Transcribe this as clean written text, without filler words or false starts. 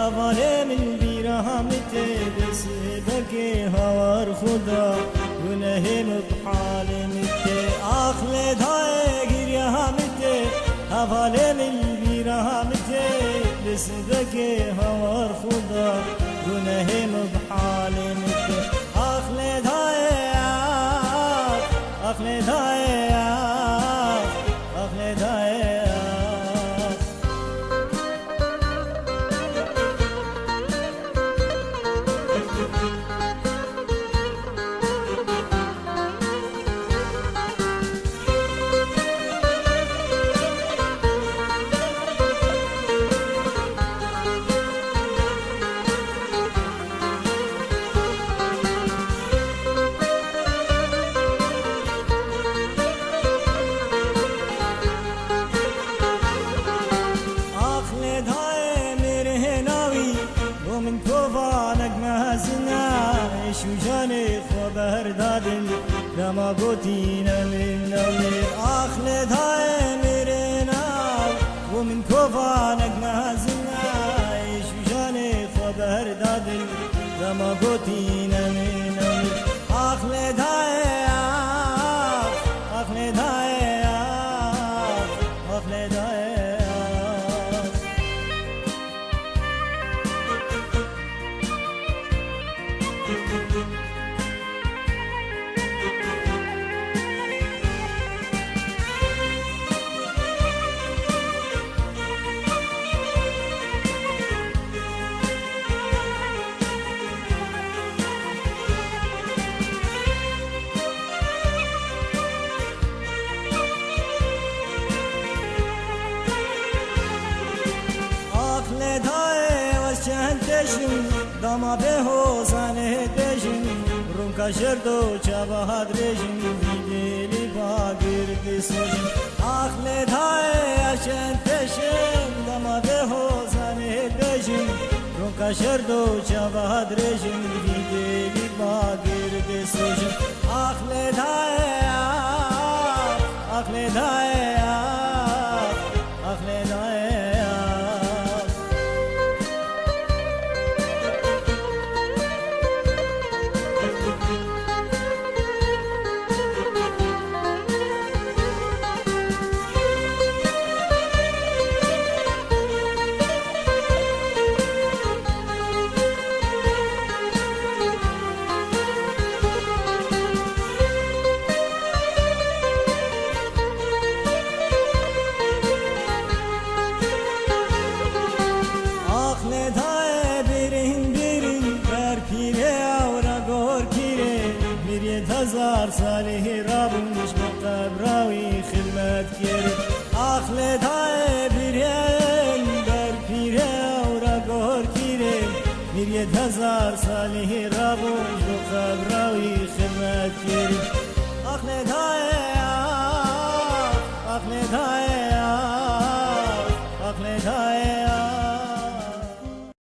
حواله من بیرحمت بسیدگی هوار خدا گناهم بحالمت آخلد های گریهمت حواله من بیرحمت بسیدگی هوار خدا گناهم بحالمت آخلد های آخلد های آخلد های من توفانك مهزنا شجاني خبر دادن لما قوتينا من نومي أخلد هاي مرينا ومن توفانك مهزنا شجاني خبر دادن لما قوتينا من نومي أخلد هاي أخلد هاي أخلد هاي دما به حوزنه دژم روم کشردو چابهاد رژم دیدلی با گرد سوژم آخلد های اشن تشم دما به حوزنه دژم روم کشردو چابهاد رژم دیدلی با گرد سوژم آخلد های آخلد های آخلد های هزار ساله رابوش مقبراوی خدمت کرد آخلد های بیرین بر پیره و را گور کرد میرید هزار ساله رابوش مقبراوی خدمت کرد آخلد های آخلد های آخلد های